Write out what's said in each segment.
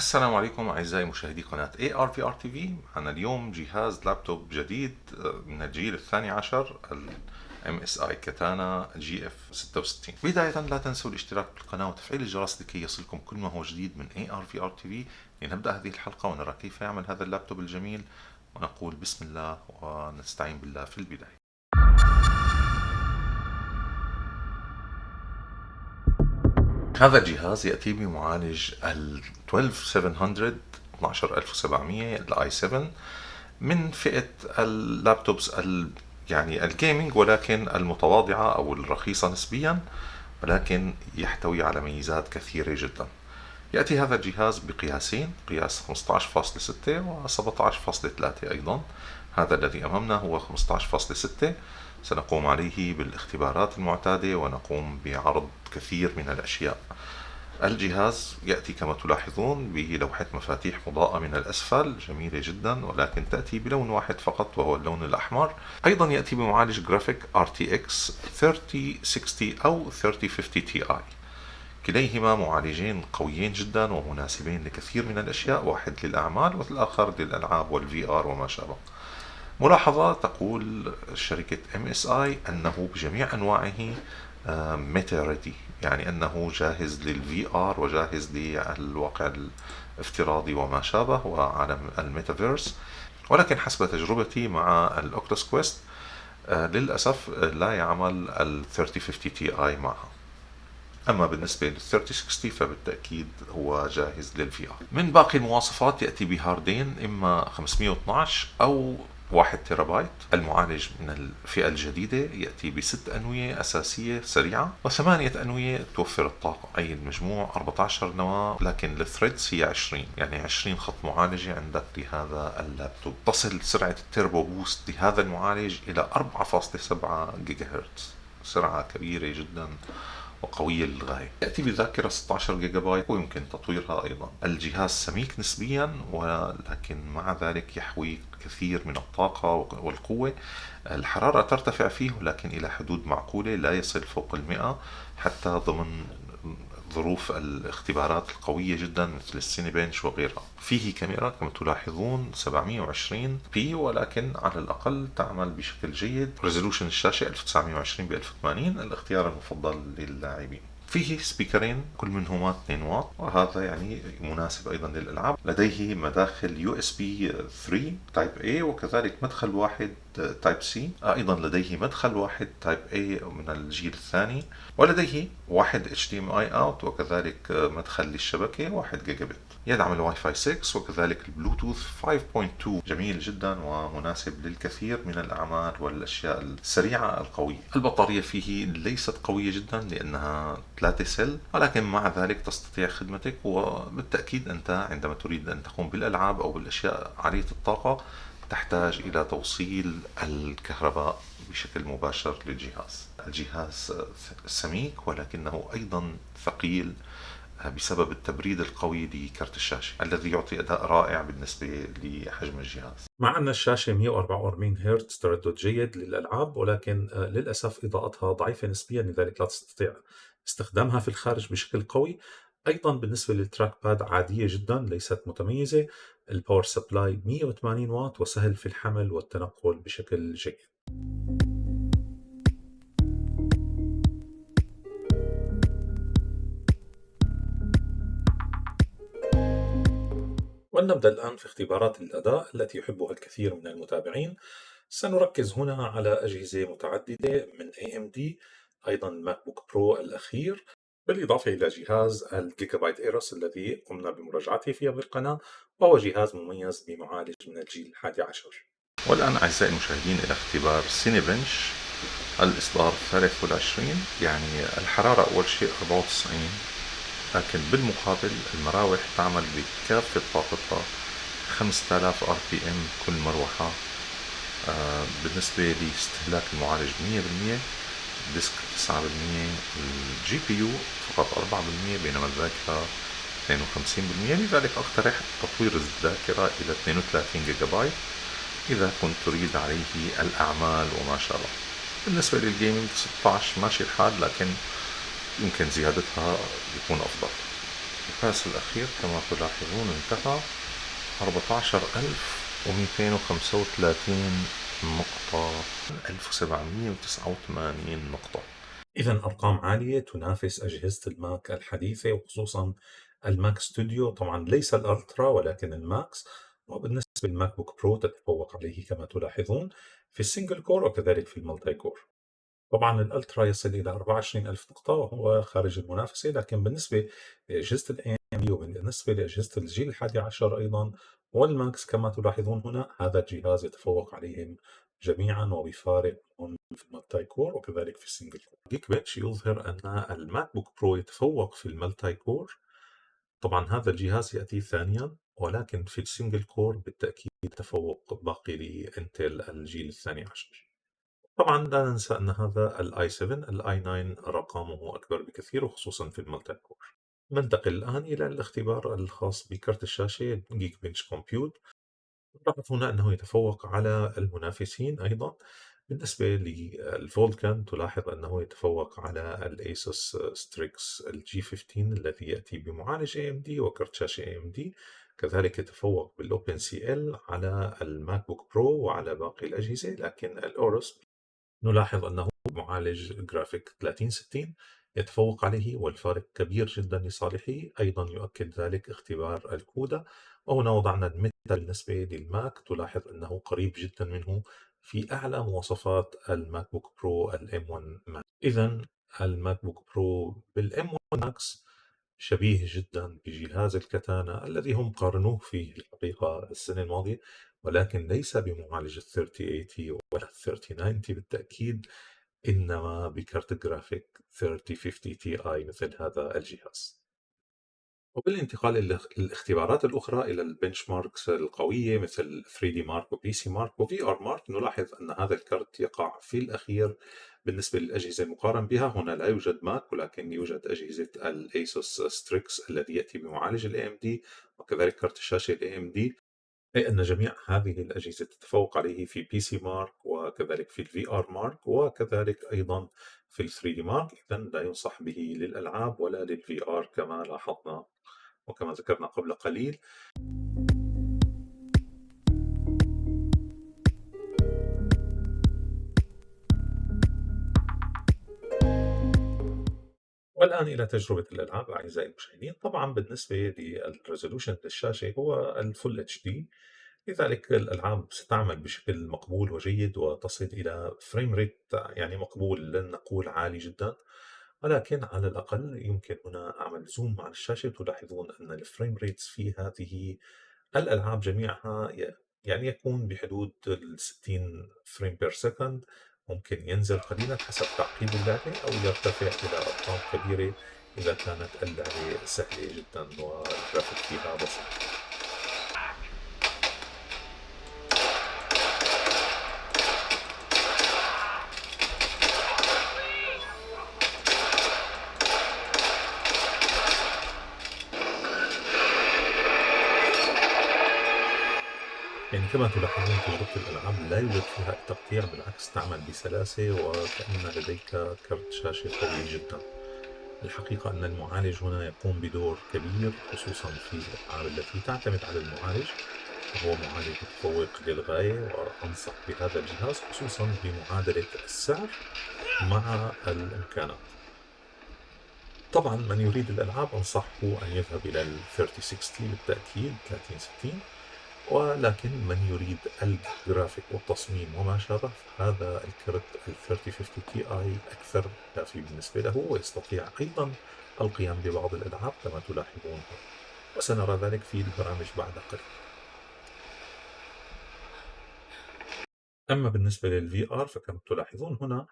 السلام عليكم أعزائي مشاهدي قناة ARVR TV. معنا اليوم جهاز لابتوب جديد من الجيل الثاني عشر ال MSI كاتانا GF66. بداية لا تنسوا الاشتراك بالقناة وتفعيل الجرس لكي يصلكم كل ما هو جديد من ARVR TV. لنبدأ هذه الحلقة ونرى كيف يعمل هذا اللابتوب الجميل، ونقول بسم الله ونستعين بالله في البداية. هذا الجهاز يأتي بمعالج ال 12700 12700 الاي 7 من فئة اللابتوبس يعني الجيمنج، ولكن المتواضعة أو الرخيصة نسبيا، ولكن يحتوي على ميزات كثيرة جدا. يأتي هذا الجهاز بقياسين، قياس 15.6 و 17.3 أيضا. هذا الذي أمامنا هو 15.6. سنقوم عليه بالاختبارات المعتادة ونقوم بعرض كثير من الأشياء. الجهاز يأتي كما تلاحظون بلوحة مفاتيح مضاءة من الأسفل جميلة جدا، ولكن تأتي بلون واحد فقط وهو اللون الأحمر. أيضا يأتي بمعالج جرافيك RTX 3060 أو 3050 Ti. كليهما معالجين قويين جدا ومناسبين لكثير من الأشياء، واحد للأعمال والآخر للألعاب والVR وما شابه. ملاحظة تقول شركة MSI أنه بجميع أنواعه ميتا ريدي، يعني أنه جاهز للفي آر وجاهز للواقع الافتراضي وما شابه وعالم الميتافيرس. ولكن حسب تجربتي مع الأوكتوس كويست للأسف لا يعمل ال 3050 تي آي معها. أما بالنسبة لل 3060 فبالتأكيد هو جاهز للفي آر. من باقي المواصفات يأتي بهاردين، إما 512 أو 1 تيرا بايت. المعالج من الفئة الجديدة يأتي بست أنوية أساسية سريعة وثمانية أنوية توفر الطاقة، أي المجموع 14 نواة، لكن الثريدز هي 20، يعني 20 خط معالجة عندك لهذا اللابتوب. تصل سرعة التيربو بوست لهذا المعالج إلى 4.7 جيجا هرتز، سرعة كبيرة جدا وقوية للغاية. يأتي بذاكرة 16 جيجا بايت ويمكن تطويرها أيضا. الجهاز سميك نسبيا، ولكن مع ذلك يحوي كثير من الطاقة والقوة. الحرارة ترتفع فيه ولكن إلى حدود معقولة، لا يصل فوق 100 حتى ضمن ظروف الاختبارات القوية جدا مثل السيني بنش وغيرها. فيه كاميرا كما تلاحظون 720 بي، ولكن على الأقل تعمل بشكل جيد. ريزولوشن الشاشة 1920 ب 1080، الاختيار المفضل للاعبين. فيه سبيكرين كل منهما 2 واط، وهذا يعني مناسب أيضا للألعاب. لديه مداخل يو اس بي 3 تايب A، وكذلك مدخل واحد تايب C. أيضا لديه مدخل واحد تايب A من الجيل الثاني، ولديه واحد HDMI out، وكذلك مدخل للشبكة 1 جيجا بت. يدعم الواي فاي 6 وكذلك البلوتوث 5.2. جميل جدا ومناسب للكثير من الأعمال والأشياء السريعة القوية. البطارية فيه ليست قوية جدا لأنها 3 سل، ولكن مع ذلك تستطيع خدمتك. وبالتأكيد أنت عندما تريد أن تقوم بالألعاب أو بالأشياء عالية الطاقة تحتاج إلى توصيل الكهرباء بشكل مباشر للجهاز. الجهاز سميك ولكنه أيضا ثقيل بسبب التبريد القوي لكرت الشاشة الذي يعطي أداء رائع بالنسبة لحجم الجهاز. مع أن الشاشة 144 هرتز تردد جيد للألعاب، ولكن للأسف إضاءتها ضعيفة نسبيا، لذلك لا تستطيع استخدامها في الخارج بشكل قوي. أيضا بالنسبة للتراك باد عادية جدا، ليست متميزة. الباور سبلاي 180 واط وسهل في الحمل والتنقل بشكل جيد. ولنبدأ الآن في اختبارات الأداء التي يحبها الكثير من المتابعين. سنركز هنا على أجهزة متعددة من AMD، أيضا ماك بوك برو الأخير، بالإضافة إلى جهاز الجيجا بايت إيروس الذي قمنا بمراجعته في هذه القناة، وهو جهاز مميز بمعالج من الجيل 11. والآن أعزائي المشاهدين إلى اختبار سيني بنش الإصدار 23. يعني الحرارة أول شيء 94، لكن بالمقابل المراوح تعمل بكافة طاقتها 5000 RPM كل مروحة. بالنسبة لاستهلاك المعالج 100%، الديسك 9%، الجي بي يو فقط 4%، بينما الذاكرة 52%. لذلك أقترح تطوير الذاكرة إلى 32 جيجا بايت إذا كنت تريد عليه الأعمال وما شابه. بالنسبة للجيمنج 16 ماشي الحال، لكن يمكن زيادتها يكون أفضل. الباس الأخير كما تلاحظون انتهى 14235 نقطة، 1789 نقطة. إذا أرقام عالية تنافس أجهزة الماك الحديثة، وخصوصا الماك ستوديو، طبعا ليس الألترا ولكن الماكس. وبالنسبة للماك بوك برو تتفوق عليه كما تلاحظون في السنجل كور وكذلك في الملتي كور. طبعا الألترا يصل إلى 24 ألف نقطة وهو خارج المنافسة، لكن بالنسبة لأجهزة ال AMD وبالنسبة لأجهزة الجيل الحادي عشر أيضا والماكس كما تلاحظون هنا، هذا الجهاز يتفوق عليهم جميعا وبفارق في الملتي كور وكذلك في السنجل كور. جيك بنش يظهر أن الماك بوك برو يتفوق في الملتي كور. طبعا هذا الجهاز يأتي ثانيا، ولكن في السنجل كور بالتأكيد تفوق باقي لإنتل الجيل الثاني عشر. طبعا لا ننسى أن هذا الاي 7 الاي 9 رقمه أكبر بكثير وخصوصا في الملتي كور. ننتقل الآن إلى الاختبار الخاص بكرت الشاشة جيك بنش كومبيوت. نلاحظ هنا أنه يتفوق على المنافسين أيضا. بالنسبة للفولكان تلاحظ أنه يتفوق على الأيسوس ستريكس الجي 15 الذي يأتي بمعالج AMD وكرت شاشة AMD. كذلك يتفوق بالأوبن سي ال على الماك بوك برو وعلى باقي الأجهزة، لكن الأورس نلاحظ أنه معالج جرافيك 3060 يتفوق عليه، والفارق كبير جدا لصالحه. أيضا يؤكد ذلك اختبار الكودا، وهنا وضعنا المثل بالنسبة للماك، تلاحظ أنه قريب جدا منه في أعلى مواصفات الماك بوك برو الام 1 ماكس. إذا الماك بوك برو بالام 1 ماكس شبيه جدا بجهاز الكتانا الذي هم قارنوه فيه الحقيقة السنة الماضية، ولكن ليس بمعالج ال 3080 ولا ال 3090 بالتأكيد، إنما بكارت جرافيك 3050 تي آي مثل هذا الجهاز. وبالانتقال إلى الاختبارات الأخرى إلى البنش ماركس القوية مثل 3D مارك وبي سي مارك وفي ار مارك، نلاحظ أن هذا الكارت يقع في الأخير بالنسبة للأجهزة المقارن بها. هنا لا يوجد ماك، ولكن يوجد أجهزة الأيسوس ستريكس الذي يأتي بمعالج ال AMD وكذلك كارت الشاشة ال AMD، أي أن جميع هذه الأجهزة تتفوق عليه في بي سي مارك وكذلك في الفي ار مارك وكذلك أيضا في ال 3 دي مارك. إذا لا ينصح به للألعاب ولا للفي ار كما لاحظنا وكما ذكرنا قبل قليل. والآن إلى تجربة الألعاب أعزائي المشاهدين. طبعا بالنسبة للريزولوشن للشاشة هو الفول اتش دي، لذلك الألعاب ستعمل بشكل مقبول وجيد وتصل إلى فريم ريت يعني مقبول، لن نقول عالي جدا، ولكن على الأقل يمكن هنا أعمل زوم على الشاشة. تلاحظون أن الفريم ريتس في هذه الألعاب جميعها يعني يكون بحدود ال 60 فريم بير سكند، ممكن ينزل قليلا حسب تعقيد اللعبة أو يرتفع إلى أرقام كبيرة إذا كانت اللعبة سهلة جدا والجرافيك فيها بسيط. يعني كما تلاحظون تجربة الألعاب لا يوجد فيها تقطيع، بالعكس تعمل بسلاسة وكأن لديك كرت شاشة قوي جدا. الحقيقة أن المعالج هنا يقوم بدور كبير خصوصا في الألعاب التي تعتمد على المعالج، وهو معالج متفوق للغاية، وأنصح بهذا الجهاز خصوصا بمعادلة السعر مع الإمكانات. طبعا من يريد الألعاب أنصحه أن يذهب إلى ال 3060 بالتأكيد 3060، ولكن من يريد الجرافيك والتصميم وما شابه فهذا الكرت ال 3050 تي اي أكثر كافي بالنسبة له، ويستطيع أيضا القيام ببعض الألعاب كما تلاحظون، وسنرى ذلك في البرامج بعد قليل. أما بالنسبة للفي آر فكما تلاحظون هنا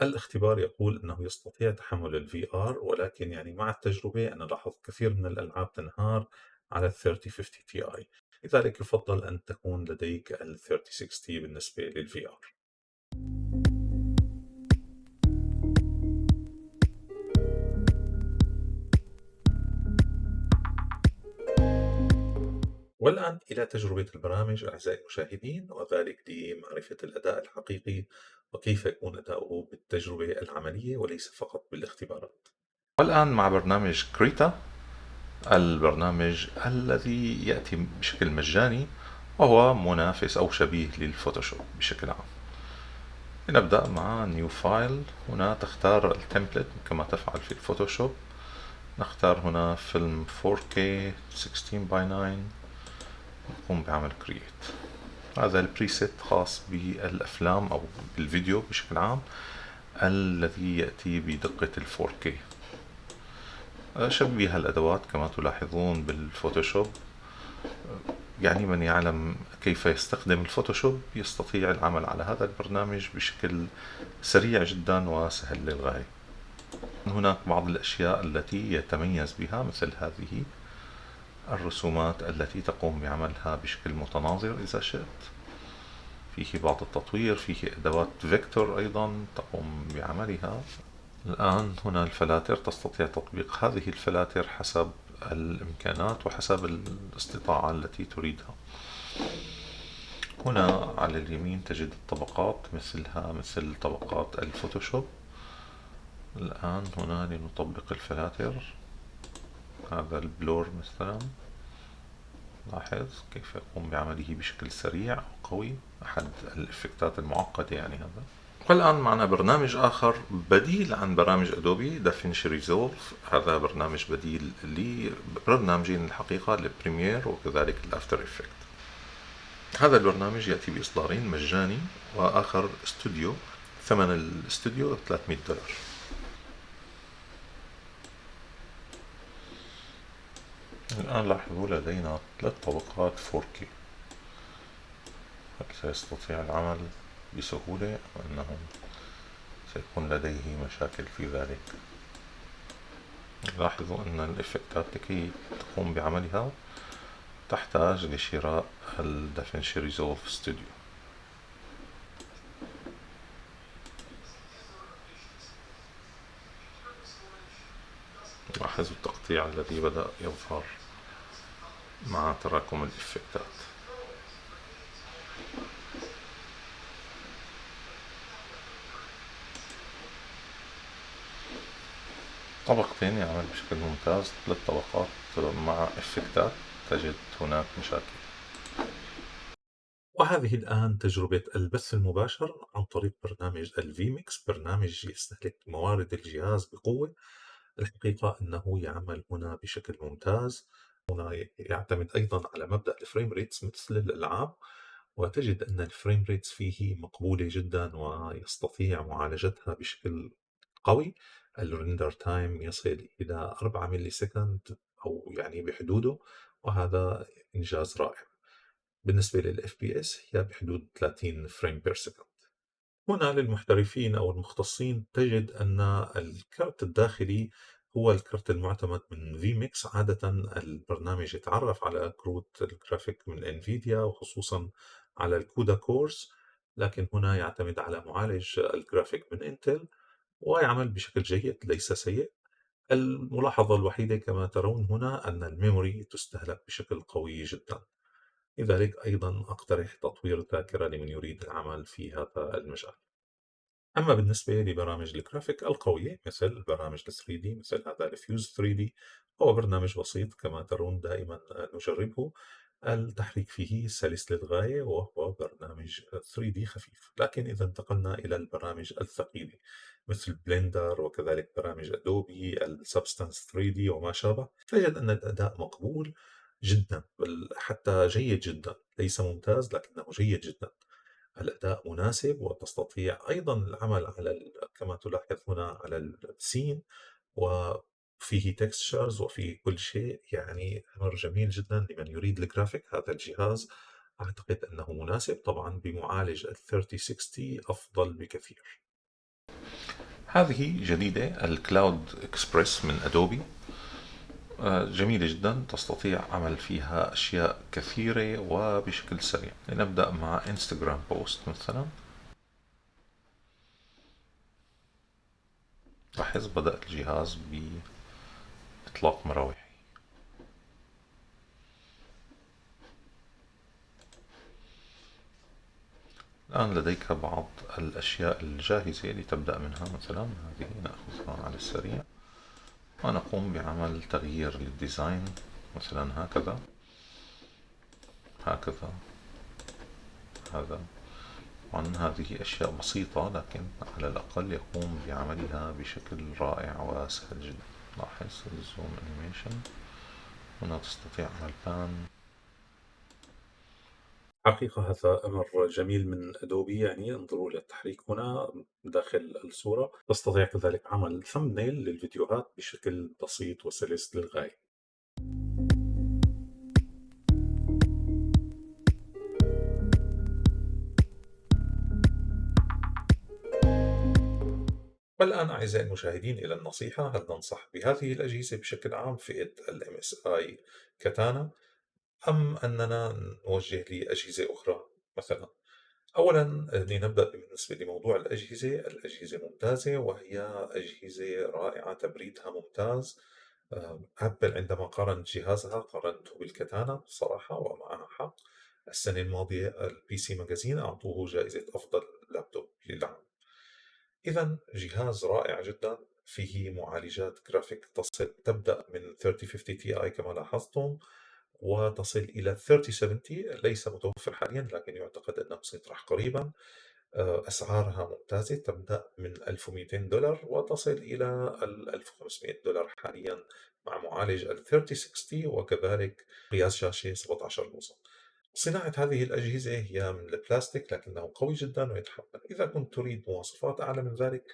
الاختبار يقول أنه يستطيع تحمل الفي آر، ولكن يعني مع التجربة أنا لاحظت كثير من الألعاب تنهار على ال 3050 تي آي، لذلك يفضل أن تكون لديك ال 3060 بالنسبة للفي آر. والآن إلى تجربة البرامج أعزائي المشاهدين، وذلك لمعرفة الأداء الحقيقي وكيف يكون أداؤه بالتجربة العملية وليس فقط بالاختبارات. والآن مع برنامج كريتا البرنامج الذي يأتي بشكل مجاني وهو منافس أو شبيه للفوتوشوب بشكل عام. نبدأ مع نيو فايل. هنا تختار التمبلت كما تفعل في الفوتوشوب. نختار هنا فيلم 4K 16 by 9. نقوم بعمل create. هذا البريسيت خاص بالأفلام أو بالفيديو بشكل عام الذي يأتي بدقة 4K. شبيه الأدوات كما تلاحظون بالفوتوشوب. يعني من يعلم كيف يستخدم الفوتوشوب يستطيع العمل على هذا البرنامج بشكل سريع جدا وسهل للغاية. هناك بعض الأشياء التي يتميز بها مثل هذه الرسومات التي تقوم بعملها بشكل متناظر إذا شئت. فيه بعض التطوير، فيه أدوات فيكتور أيضا تقوم بعملها. الآن هنا الفلاتر، تستطيع تطبيق هذه الفلاتر حسب الإمكانات وحسب الاستطاعة التي تريدها. هنا على اليمين تجد الطبقات مثل طبقات الفوتوشوب. الآن هنا لنطبق الفلاتر. هذا البلور مثلا، لاحظ كيف يقوم بعمله بشكل سريع وقوي، أحد الإفكتات المعقدة يعني هذا. والآن معنا برنامج آخر بديل عن برامج أدوبي، دافينشي ريزولف. هذا برنامج بديل لبرنامجين الحقيقة، البريمير وكذلك الأفتر إفكت. هذا البرنامج يأتي بإصدارين مجاني وآخر استوديو. ثمن الاستوديو $300. الآن لاحظوا لدينا 3 طبقات 4K. هل سيستطيع العمل بسهولة أم أنه سيكون لديه مشاكل في ذلك؟ لاحظوا أن الإفكتات لكي تقوم بعملها تحتاج لشراء الدافينشي ريزولف ستوديو. لاحظوا التقطيع الذي بدأ يظهر مع تراكم الإفكتات. طبقتين يعمل بشكل ممتاز، 3 طبقات مع إفكتات تجد هناك مشاكل. وهذه الآن تجربة البث المباشر عن طريق برنامج الفيميكس، برنامج يستهلك موارد الجهاز بقوة. الحقيقة أنه يعمل هنا بشكل ممتاز. هنا يعتمد أيضا على مبدأ الفريم ريتس مثل الألعاب، وتجد أن الفريم ريتس فيه مقبولة جدا ويستطيع معالجتها بشكل قوي. الريندر تايم يصل إلى 4 ملي سكند أو يعني بحدوده، وهذا إنجاز رائع. بالنسبة لل FPS هي بحدود 30 فريم بير سكند. هنا للمحترفين أو المختصين تجد أن الكارت الداخلي هو الكرت المعتمد من فيميكس. عادة البرنامج يتعرف على كروت الجرافيك من انفيديا وخصوصا على الكودا كورس، لكن هنا يعتمد على معالج الجرافيك من انتل ويعمل بشكل جيد ليس سيء. الملاحظة الوحيدة كما ترون هنا أن الميموري تستهلك بشكل قوي جدا. لذلك أيضا أقترح تطوير الذاكرة لمن يريد العمل في هذا المجال. أما بالنسبة لبرامج الجرافيك القوية مثل برامج ال 3D مثل هذا الفيوز 3D، هو برنامج بسيط كما ترون دائما نجربه. التحريك فيه سلس للغاية وهو برنامج 3D خفيف. لكن إذا انتقلنا إلى البرامج الثقيلة مثل بلندر وكذلك برامج أدوبي السبستانس 3D وما شابه، تجد أن الأداء مقبول جدا، بل حتى جيد جدا، ليس ممتاز لكنه جيد جدا. الأداء مناسب وتستطيع أيضا العمل على كما تلاحظ هنا على السين، وفيه تكستشرز وفيه كل شيء. يعني أمر جميل جدا لمن يريد الجرافيك. هذا الجهاز أعتقد أنه مناسب، طبعا بمعالج ال 3060 أفضل بكثير. هذه جديدة، الكلاود اكسبريس من أدوبي. جميلة جدا، تستطيع عمل فيها أشياء كثيرة وبشكل سريع. لنبدأ مع انستغرام بوست مثلا. لاحظ بدأ الجهاز بإطلاق مراوح. الآن لديك بعض الأشياء الجاهزة لتبدأ منها. مثلا هذه نأخذها على السريع ونقوم بعمل تغيير للديزاين مثلا هكذا، هكذا، هذا. طبعا هذه أشياء بسيطة، لكن على الأقل يقوم بعملها بشكل رائع وسهل جدا. لاحظ الزوم انيميشن، هنا تستطيع عمل بان. حقيقة هذا أمر جميل من أدوبي، يعني انظروا إلى التحريك هنا داخل الصورة. تستطيع كذلك عمل ثمبنيل للفيديوهات بشكل بسيط وسلس للغاية. والآن أعزائي المشاهدين إلى النصيحة. هل ننصح بهذه الأجهزة بشكل عام، فئة ال MSI كاتانا، أم أننا نوجه لأجهزة أخرى مثلا؟ أولا لنبدأ بالنسبة لموضوع الأجهزة ممتازة، وهي أجهزة رائعة، تبريدها ممتاز. أبل عندما قارنت جهازها قارنته بالكاتانا صراحة، ومعها حق. السنة الماضية البي سي ماجازين أعطوه جائزة أفضل لابتوب للعام. إذا جهاز رائع جدا، فيه معالجات جرافيك تبدأ من 3050 تي آي كما لاحظتم، وتصل إلى 3070. ليس متوفر حاليا، لكن يعتقد أنه سيطرح قريبا. أسعارها ممتازة، تبدأ من $1200 وتصل إلى $1500 حاليا، مع معالج ال 3060 وكذلك قياس شاشة 17 بوصة. صناعة هذه الأجهزة هي من البلاستيك، لكنه قوي جدا ويتحمل. إذا كنت تريد مواصفات أعلى من ذلك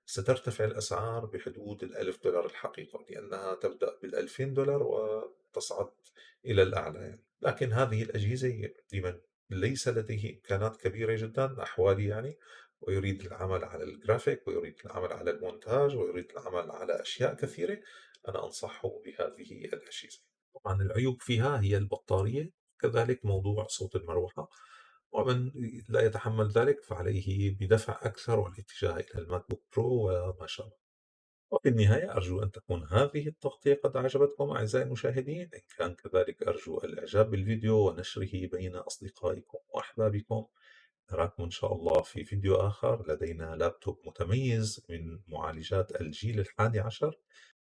سترتفع الأسعار بحدود $1000 الحقيقة، لأنها تبدأ $2000 وتصعد إلى الأعلى يعني. لكن هذه الأجهزة لمن ليس لديه إمكانات كبيرة جدا أحوالي يعني، ويريد العمل على الجرافيك، ويريد العمل على المونتاج، ويريد العمل على أشياء كثيرة، أنا أنصحه بهذه الأجهزة. طبعا العيوب فيها هي البطارية، كذلك موضوع صوت المروحة، ومن لا يتحمل ذلك فعليه بدفع أكثر والاتجاه إلى الماك بوك برو وما شابه. وفي النهاية أرجو أن تكون هذه التغطية قد أعجبتكم أعزائي المشاهدين. إن كان كذلك أرجو الإعجاب بالفيديو ونشره بين أصدقائكم وأحبابكم. نراكم إن شاء الله في فيديو آخر. لدينا لابتوب متميز من معالجات الجيل 11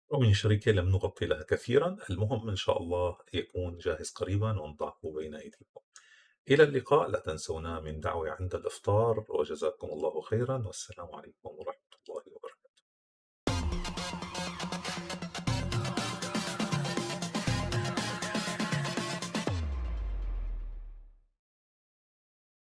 ومن شركة لم نغطي لها كثيرا. المهم إن شاء الله يكون جاهز قريبا ونضعه بين أيديكم. إلى اللقاء. لا تنسونا من دعوة عند الإفطار، وجزاكم الله خيرا، والسلام عليكم.